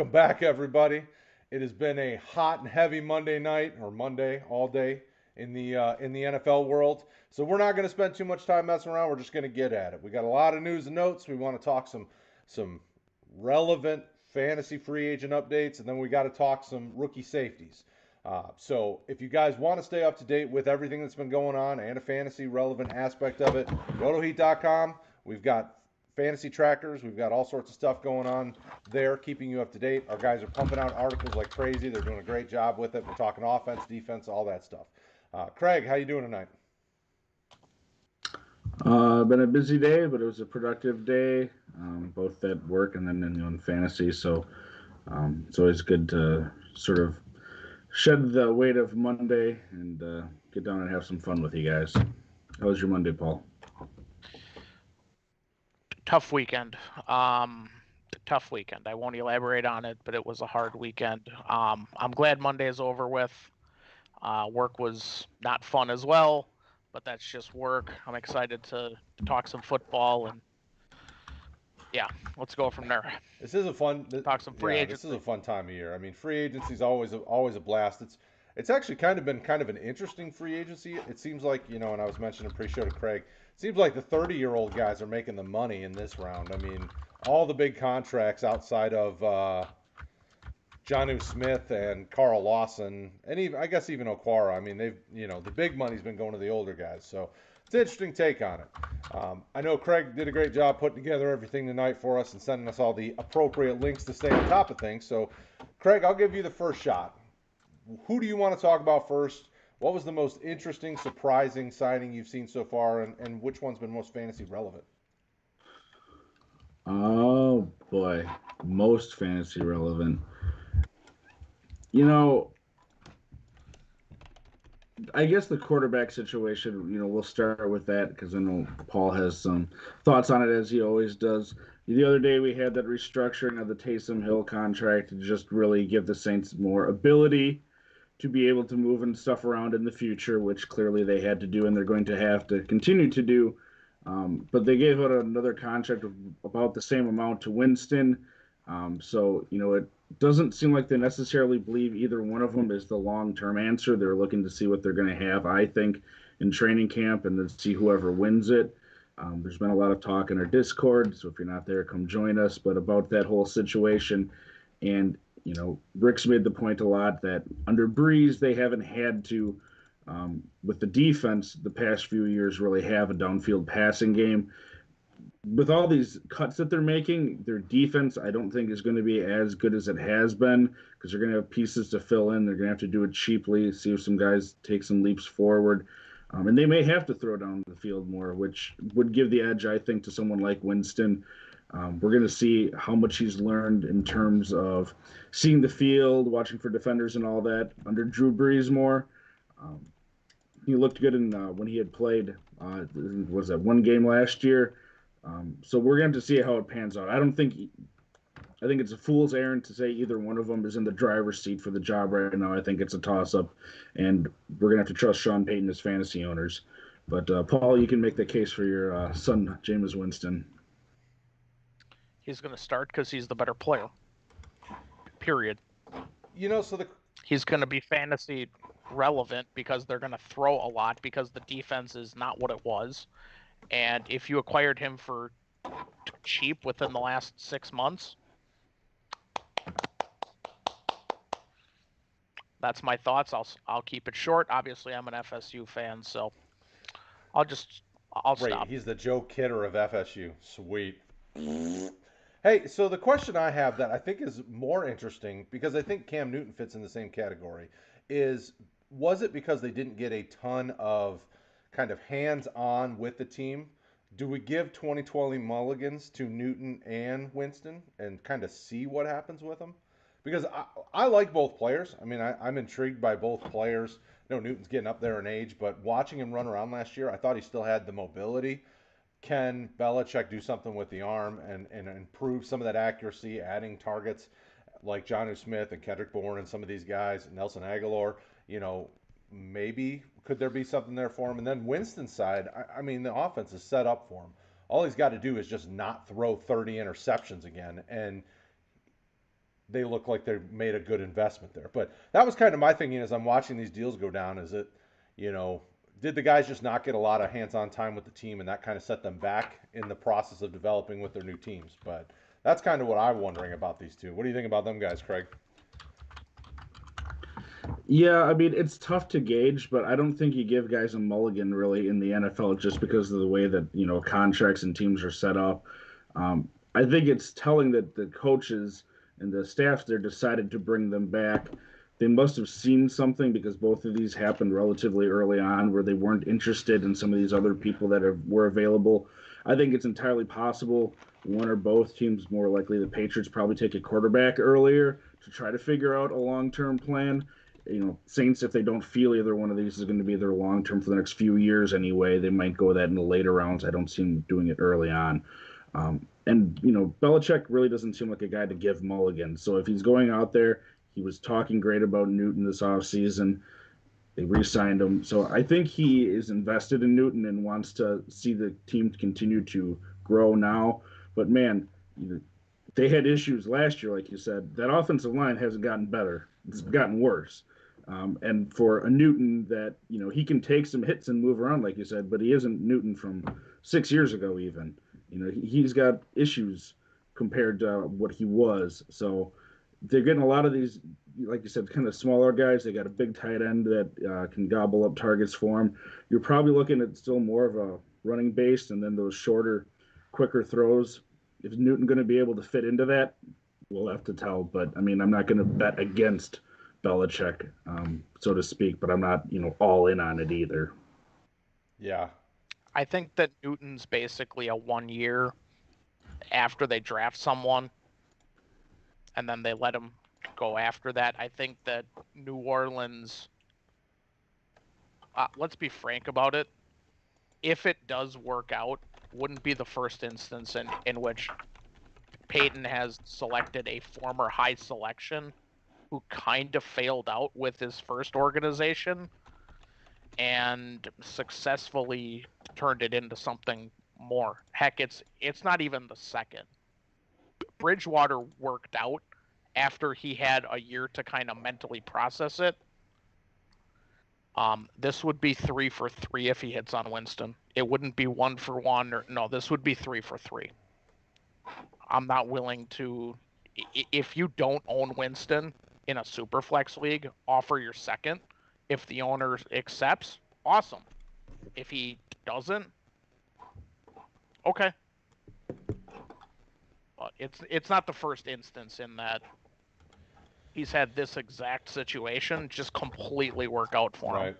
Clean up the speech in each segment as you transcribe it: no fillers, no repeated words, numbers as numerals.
Welcome back, everybody. It has been a hot and heavy Monday night, or Monday all day in the NFL world. So we're not going to spend too much time messing around. We're just going to get at it. We got a lot of news and notes. We want to talk some relevant fantasy free agent updates, and then we got to talk some rookie safeties. So if you guys want to stay up to date with everything that's been going on and a fantasy relevant aspect of it, RotoHeat.com. We've got fantasy trackers. We've got all sorts of stuff going on there, keeping you up to date. Our guys are pumping out articles like crazy. They're doing a great job with it. We're talking offense, defense, all that stuff. Kraig, how you doing tonight? Been a busy day, but it was a productive day, both at work and then in fantasy. So it's always good to sort of shed the weight of Monday and get down and have some fun with you guys. How was your Monday, Paul? Tough weekend. Tough weekend. I won't elaborate on it, but it was a hard weekend. I'm glad Monday is over with. Work was not fun as well, but that's just work. I'm excited to talk some football and yeah, let's go from there. This is a fun Talk some free agency. This is a fun time of year. I mean, free agency is always a blast. It's actually been kind of an interesting free agency. It seems like, and I was mentioning pre-show to Kraig, it seems like the 30-year-old guys are making the money in this round. I mean, all the big contracts outside of Jonnu Smith and Carl Lawson, and even I guess even Okwara. I mean, the big money's been going to the older guys. So it's an interesting take on it. I know Kraig did a great job putting together everything tonight for us and sending us all the appropriate links to stay on top of things. So, Kraig, I'll give you the first shot. Who do you want to talk about first? What was the most interesting, surprising signing you've seen so far, and which one's been most fantasy relevant? Oh boy, most fantasy relevant. You know, I guess the quarterback situation, we'll start with that because I know Paul has some thoughts on it as he always does. The other day we had that restructuring of the Taysom Hill contract to just really give the Saints more ability to be able to move and stuff around in the future, which clearly they had to do and they're going to have to continue to do. But they gave out another contract of about the same amount to Winston. So, it doesn't seem like they necessarily believe either one of them is the long-term answer. They're looking to see what they're going to have, I think, in training camp and then see whoever wins it. There's been a lot of talk in our Discord, so if you're not there, come join us. But about that whole situation, and Rick's made the point a lot that under Breeze they haven't had to, with the defense, the past few years really have a downfield passing game. With all these cuts that they're making, their defense, I don't think is going to be as good as it has been because they're going to have pieces to fill in. They're going to have to do it cheaply, see if some guys take some leaps forward. And they may have to throw down the field more, which would give the edge, I think, to someone like Winston. We're going to see how much he's learned in terms of seeing the field, watching for defenders and all that under Drew Brees more. He looked good when he had played, was that one game last year? So we're going to have to see how it pans out. I think it's a fool's errand to say either one of them is in the driver's seat for the job right now. I think it's a toss-up, and we're going to have to trust Sean Payton as fantasy owners. But, Paul, you can make the case for your son, Jameis Winston. He's going to start because he's the better player. Period. He's going to be fantasy relevant because they're going to throw a lot because the defense is not what it was. And if you acquired him for cheap within the last 6 months, that's my thoughts. I'll keep it short. Obviously, I'm an FSU fan, so I'll stop. He's the Joe Kidder of FSU. Sweet. Hey, so the question I have that I think is more interesting because I think Cam Newton fits in the same category was it because they didn't get a ton of kind of hands-on with the team? Do we give 2020 mulligans to Newton and Winston and kind of see what happens with them? Because I like both players. I mean, I'm intrigued by both players. I know Newton's getting up there in age, but watching him run around last year, I thought he still had the mobility. Can Belichick do something with the arm and improve some of that accuracy, adding targets like Jonnu Smith and Kendrick Bourne and some of these guys, Nelson Aguilar, maybe could there be something there for him? And then Winston's side, I mean, the offense is set up for him. All he's got to do is just not throw 30 interceptions again. And they look like they made a good investment there. But that was kind of my thinking as I'm watching these deals go down. Is it, did the guys just not get a lot of hands-on time with the team, and that kind of set them back in the process of developing with their new teams? But that's kind of what I'm wondering about these two. What do you think about them guys, Kraig? Yeah, I mean, it's tough to gauge, but I don't think you give guys a mulligan really in the NFL just because of the way that, contracts and teams are set up. I think it's telling that the coaches and the staff there decided to bring them back. They must have seen something because both of these happened relatively early on where they weren't interested in some of these other people that were available. I think it's entirely possible one or both teams, more likely the Patriots, probably take a quarterback earlier to try to figure out a long-term plan. Saints, if they don't feel either one of these is going to be their long term for the next few years anyway, they might go that in the later rounds. I don't see them doing it early on. Belichick really doesn't seem like a guy to give mulligans. So if he's going out there, he was talking great about Newton this offseason. They re-signed him. So I think he is invested in Newton and wants to see the team continue to grow now. But man, they had issues last year, like you said. That offensive line hasn't gotten better. It's gotten worse. And for a Newton that, he can take some hits and move around, like you said, but he isn't Newton from 6 years ago even. He's got issues compared to what he was. So they're getting a lot of these, like you said, kind of smaller guys. They got a big tight end that can gobble up targets for him. You're probably looking at still more of a running base and then those shorter, quicker throws. Is Newton going to be able to fit into that? We'll have to tell. But, I mean, I'm not going to bet against Belichick, so to speak, but I'm not, all in on it either. Yeah. I think that Newton's basically a 1 year after they draft someone, and then they let him go after that. I think that New Orleans, let's be frank about it, if it does work out, wouldn't be the first instance in which Peyton has selected a former high selection who kind of failed out with his first organization and successfully turned it into something more. Heck, it's not even the second. Bridgewater worked out after he had a year to kind of mentally process it. This would be 3 for 3 if he hits on Winston. It wouldn't be 1 for 1 this would be 3 for 3. I'm not willing to, if you don't own Winston in a super flex league, offer your second. If the owner accepts, awesome. If he doesn't, okay. It's not the first instance in that he's had this exact situation just completely work out for him. Right.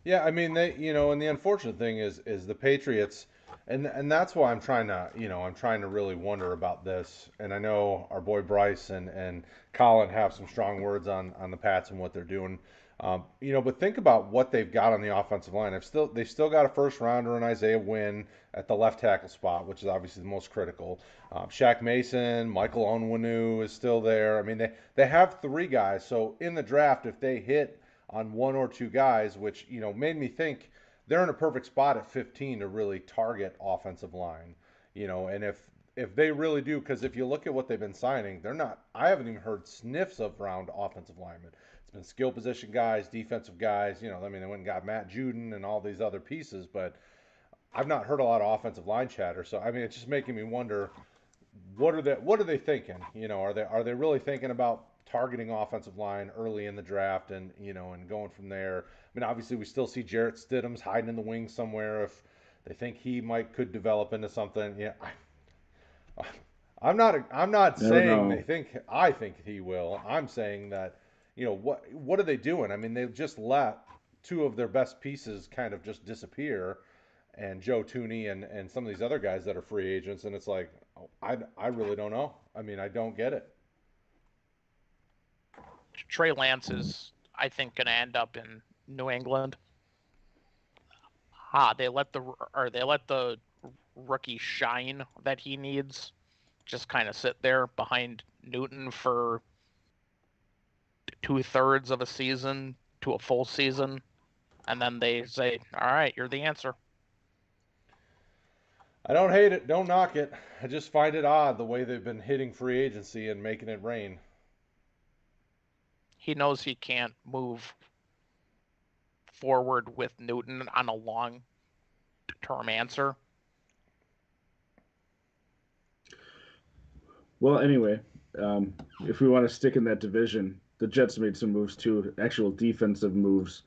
Yeah, I mean and the unfortunate thing is the Patriots, and that's why I'm trying to really wonder about this. And I know our boy Bryce and Colin have some strong words on the Pats and what they're doing. But think about what they've got on the offensive line. They've still got a first rounder in Isaiah Wynn at the left tackle spot, which is obviously the most critical. Shaq Mason, Michael Onwenu is still there. I mean, they have 3 guys. So in the draft, if they hit on 1 or 2 guys, which made me think they're in a perfect spot at 15 to really target offensive line. And if they really do, because if you look at what they've been signing, they're not. I haven't even heard sniffs of round offensive linemen. It's been skill position guys, defensive guys. They went and got Matt Juden and all these other pieces, but I've not heard a lot of offensive line chatter. So I mean, it's just making me wonder, what are they thinking? Are they really thinking about targeting offensive line early in the draft and and going from there? I mean, obviously we still see Jarrett Stidham's hiding in the wings somewhere if they think he could develop into something. Yeah, I'm not saying they think I think he will. I'm saying that what are they doing? I mean, they've just let 2 of their best pieces kind of just disappear, and Joe Tooney and some of these other guys that are free agents, and it's like, I really don't know. I mean, I don't get it. Trey Lance is, I think, going to end up in New England. They let the rookie shine that he needs just kind of sit there behind Newton for 2/3 of a season to a full season, and then they say, all right, you're the answer. I don't hate it. Don't knock it. I just find it odd the way they've been hitting free agency and making it rain. he knows he can't move forward with Newton on a long-term answer. Well, anyway, if we want to stick in that division, the Jets made some moves too, actual defensive moves.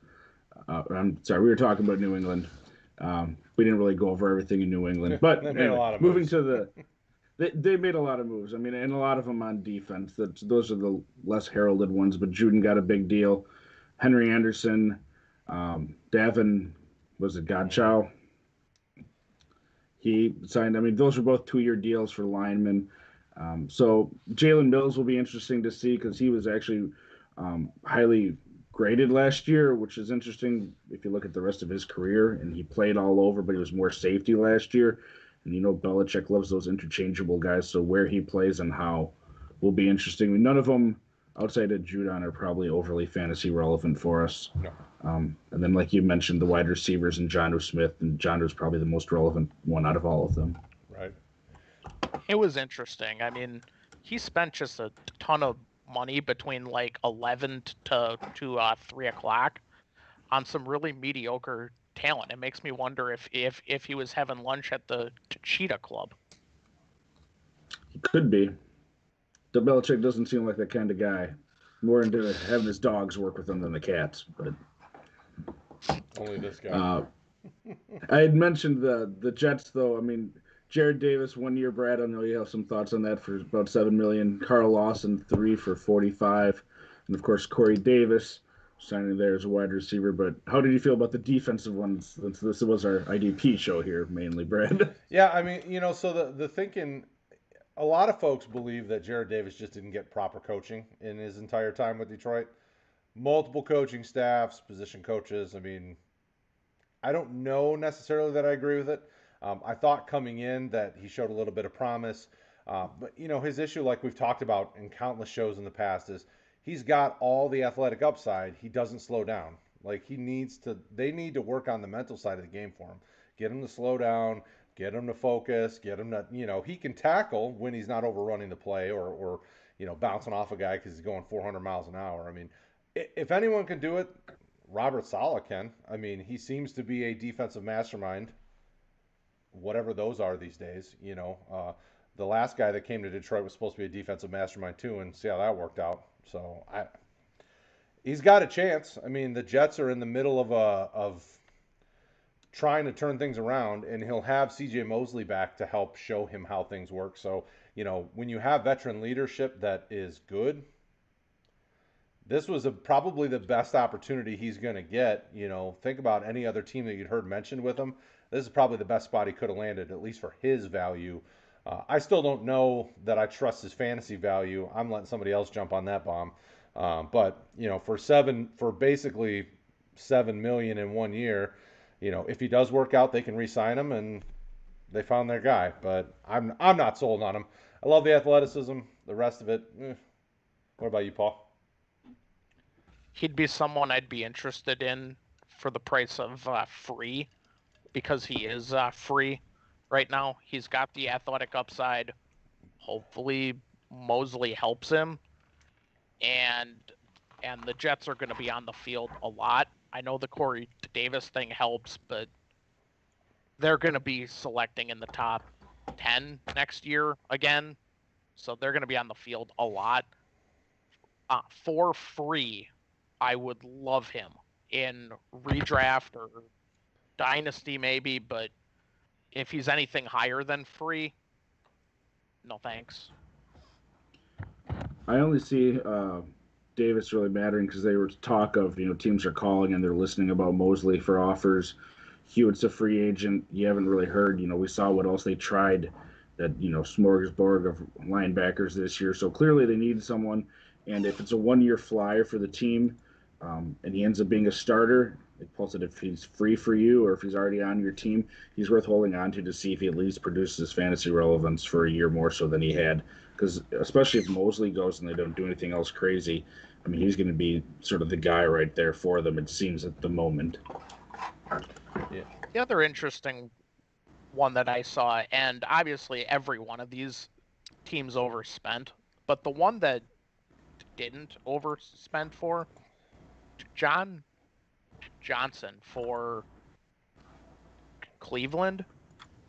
I'm sorry, we were talking about New England. We didn't really go over everything in New England, but They made a lot of moving moves. to they made a lot of moves. I mean, and a lot of them on defense. Those are the less heralded ones. But Juden got a big deal. Henry Anderson, Davin, was it Godchow? He signed. I mean, those are both 2-year deals for linemen. So Jalen Mills will be interesting to see because he was actually highly graded last year, which is interesting if you look at the rest of his career. And he played all over, but he was more safety last year. And Belichick loves those interchangeable guys. So where he plays and how will be interesting. None of them outside of Judon are probably overly fantasy relevant for us. No. And then, like you mentioned, the wide receivers and Jonnu Smith, and Jonnu's probably the most relevant one out of all of them. Right. It was interesting. I mean, he spent just a ton of money between like 11 to 3 o'clock on some really mediocre talent. It makes me wonder if he was having lunch at the Cheetah Club. He could be. The Belichick doesn't seem like that kind of guy. More into having his dogs work with him than the cats. But only this guy. I had mentioned the Jets, though. I mean, Jared Davis, 1 year, Brad. I know you have some thoughts on that for about $7 million. Carl Lawson, 3 for $45, and of course Corey Davis signing there as a wide receiver. But how did you feel about the defensive ones? Since this was our IDP show here, mainly, Brad. Yeah, I mean, so the thinking, a lot of folks believe that Jared Davis just didn't get proper coaching in his entire time with Detroit. Multiple coaching staffs, position coaches. I mean, I don't know necessarily that I agree with it. I thought coming in that he showed a little bit of promise. But, his issue, like we've talked about in countless shows in the past, is he's got all the athletic upside. He doesn't slow down. Like, they need to work on the mental side of the game for him. Get him to slow down, get him to focus, get him to, he can tackle when he's not overrunning the play or bouncing off a guy because he's going 400 miles an hour. I mean, if anyone can do it, Robert Saleh can. I mean, he seems to be a defensive mastermind, whatever those are these days. The last guy that came to Detroit was supposed to be a defensive mastermind too, and see how that worked out. So he's got a chance. I mean, the Jets are in the middle of trying to turn things around, and he'll have C.J. Mosley back to help show him how things work. So, when you have veteran leadership that is good, this was probably the best opportunity he's going to get. Think about any other team that you'd heard mentioned with him. This is probably the best spot he could have landed, at least for his value. I still don't know that I trust his fantasy value. I'm letting somebody else jump on that bomb. But for basically $7 million in 1 year, if he does work out, they can re-sign him, and they found their guy. But I'm not sold on him. I love the athleticism. The rest of it, What about you, Paul? He'd be someone I'd be interested in for the price of free, because he is free right now. He's got the athletic upside. Hopefully Mosley helps him, and the Jets are going to be on the field a lot. I know the Corey Davis thing helps, but they're going to be selecting in the top 10 next year again, so they're going to be on the field a lot. For free, I would love him in redraft or Dynasty maybe, but if he's anything higher than free, no thanks. I only see Davis really mattering because they were talk of, teams are calling and they're listening about Mosley for offers. Hewitt's a free agent. You haven't really heard. We saw what else they tried, that, smorgasbord of linebackers this year. So clearly they need someone. And if it's a 1 year flyer for the team, and he ends up being a starter, like Paul said, if he's free for you or if he's already on your team, he's worth holding on to see if he at least produces fantasy relevance for a year more so than he had. Because especially if Mosley goes and they don't do anything else crazy, I mean, he's going to be sort of the guy right there for them, it seems, at the moment. Yeah. The other interesting one that I saw, and obviously every one of these teams overspent, but the one that didn't overspend for? John Johnson for Cleveland.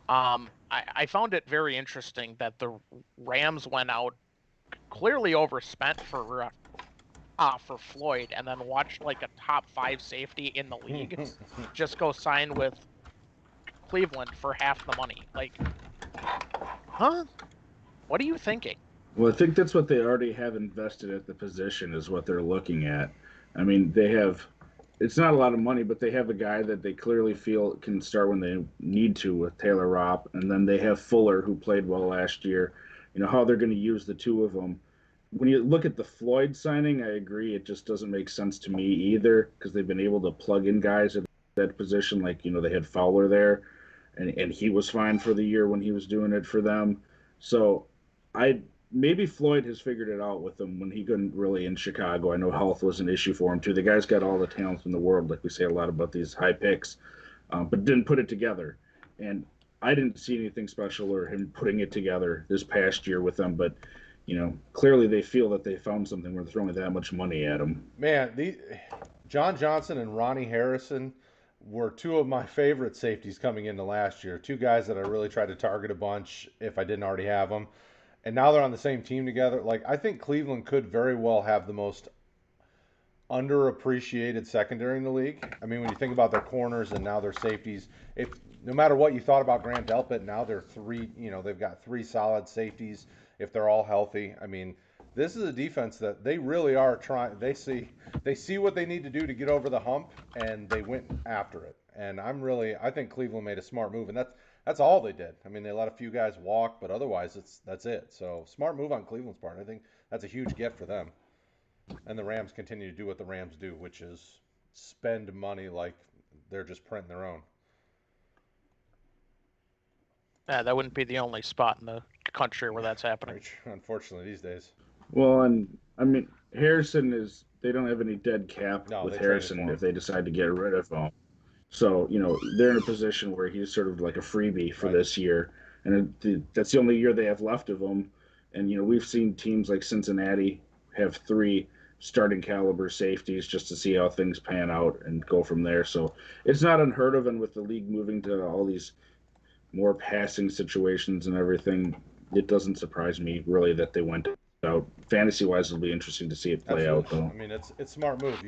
I found it very interesting that the Rams went out clearly overspent for Floyd, and then watched like a top 5 safety in the league just go sign with Cleveland for half the money. Like, huh? What are you thinking? Well, I think that's what they already have invested at the position is what they're looking at. I mean, they have it's not a lot of money, but they have a guy that they clearly feel can start when they need to with Taylor Ropp, and then they have Fuller who played well last year. You know how they're going to use the two of them. When you look at the Floyd signing, I agree it just doesn't make sense to me either because they've been able to plug in guys at that position. Like they had Fowler there, and he was fine for the year when he was doing it for them. So I maybe Floyd has figured it out with him when he couldn't really in Chicago. I know health was an issue for him too. The guy's got all the talents in the world, like we say a lot about these high picks, but didn't put it together. And I didn't see anything special or him putting it together this past year with them. But clearly they feel that they found something where they're throwing that much money at him. Man, John Johnson and Ronnie Harrison were two of my favorite safeties coming into last year. Two guys that I really tried to target a bunch if I didn't already have them. And now they're on the same team together. Like, I think Cleveland could very well have the most underappreciated secondary in the league. I mean, when you think about their corners and now their safeties, no matter what you thought about Grant Delpit, now they're they've got 3 solid safeties if they're all healthy. I mean, this is a defense that they really are trying. They see what they need to do to get over the hump, and they went after it. And I think Cleveland made a smart move, and that's all they did. I mean, they let a few guys walk, but otherwise that's it. So smart move on Cleveland's part. I think that's a huge gift for them. And the Rams continue to do what the Rams do, which is spend money like they're just printing their own. That wouldn't be the only spot in the country where that's happening. Unfortunately, these days. Well, and I mean, they don't have any dead cap with Harrison if they decide to get rid of him. So, they're in a position where he's sort of like a freebie for this year. And that's the only year they have left of him. And, we've seen teams like Cincinnati have 3 starting caliber safeties just to see how things pan out and go from there. So it's not unheard of. And with the league moving to all these more passing situations and everything, it doesn't surprise me really that they went out. Fantasy-wise, it'll be interesting to see it play out, though. I mean, it's a smart move.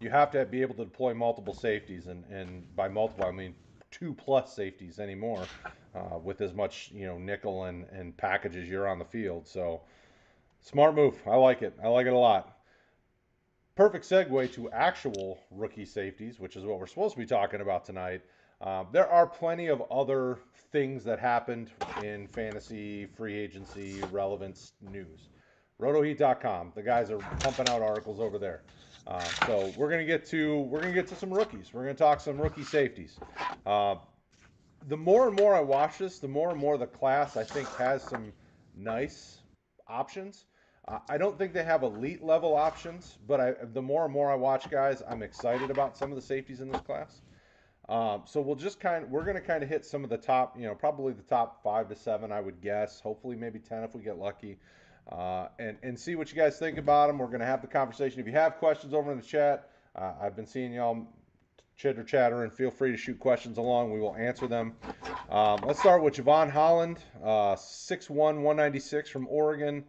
You have to be able to deploy multiple safeties, and by multiple, I mean 2+ safeties anymore, with as much nickel and packages you're on the field. So smart move. I like it. I like it a lot. Perfect segue to actual rookie safeties, which is what we're supposed to be talking about tonight. There are plenty of other things that happened in fantasy, free agency, relevance news. RotoHeat.com. The guys are pumping out articles over there. So we're gonna get to some rookies. We're gonna talk some rookie safeties. The more and more I watch this, the more and more the class I think has some nice options. I don't think they have elite level options, but the more and more I watch guys, I'm excited about some of the safeties in this class. So we're going to kind of hit some of the top, probably the top 5 to 7, I would guess. Hopefully maybe 10 if we get lucky, and see what you guys think about them. We're going to have the conversation. If you have questions over in the chat, I've been seeing y'all chitter chatter, and feel free to shoot questions along. We will answer them. Let's start with Javon Holland, 6'1", 196 from Oregon.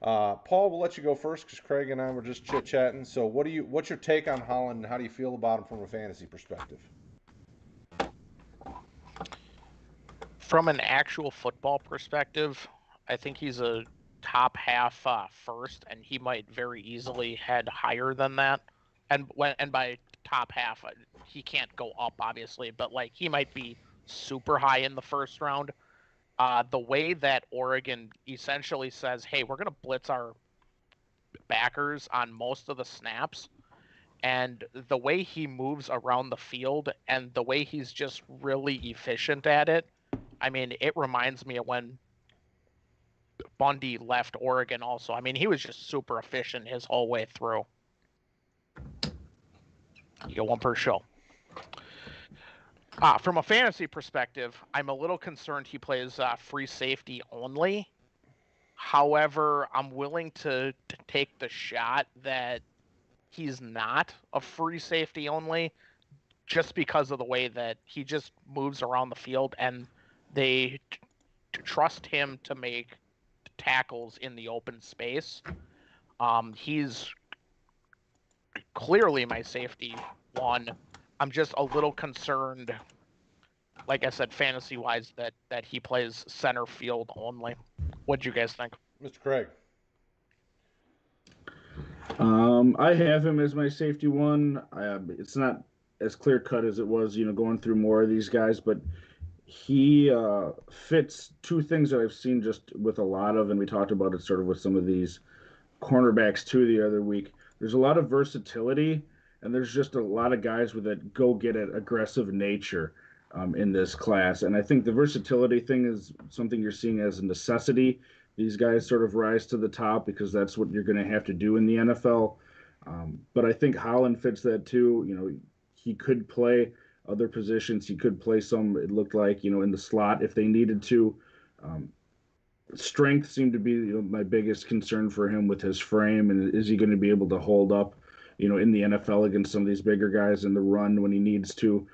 Paul, we'll let you go first because Kraig and I were just chit-chatting. So what's your take on Holland, and how do you feel about him from a fantasy perspective? From an actual football perspective, I think he's a top half first, and he might very easily head higher than that. And by top half, he can't go up, obviously, but he might be super high in the first round. The way that Oregon essentially says, hey, we're going to blitz our backers on most of the snaps, and the way he moves around the field and the way he's just really efficient at it, I mean, it reminds me of when Bundy left Oregon also. I mean, he was just super efficient his whole way through. You get one per show. From a fantasy perspective, I'm a little concerned he plays free safety only. However, I'm willing to take the shot that he's not a free safety only, just because of the way that he just moves around the field, and they trust him to make tackles in the open space. He's clearly my safety one. I'm just a little concerned, like I said, fantasy wise, that he plays center field only. What do you guys think? Mr. Kraig. I have him as my safety one. It's not as clear cut as it was, going through more of these guys, but he fits two things that I've seen just with a lot of, and we talked about it sort of with some of these cornerbacks too the other week. There's a lot of versatility, and there's just a lot of guys with a go get it aggressive nature in this class. And I think the versatility thing is something you're seeing as a necessity. These guys sort of rise to the top because that's what you're going to have to do in the NFL. But I think Holland fits that too. He could play other positions. He could play some, it looked like, in the slot if they needed to. Um, Strength seemed to be my biggest concern for him with his frame, and is he going to be able to hold up, in the NFL against some of these bigger guys in the run when he needs to?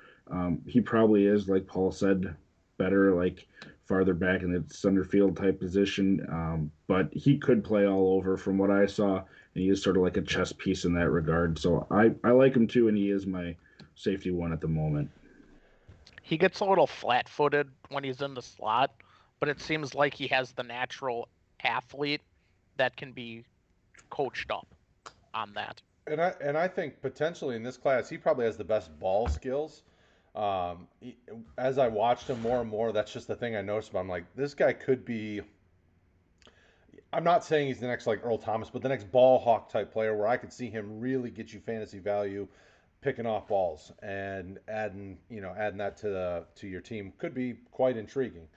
He probably is, like Paul said, better like farther back in the center field type position, but he could play all over from what I saw, and he is sort of like a chess piece in that regard. So I like him too, and he is my safety one at the moment. He gets a little flat-footed when he's in the slot, but it seems like he has the natural athlete that can be coached up on that. And I think potentially in this class, he probably has the best ball skills. As I watched him more and more, that's just the thing I noticed about him. Like, this guy could be. I'm not saying he's the next like Earl Thomas, but the next ball hawk type player where I could see him really get you fantasy value, picking off balls and adding that to your team could be quite intriguing.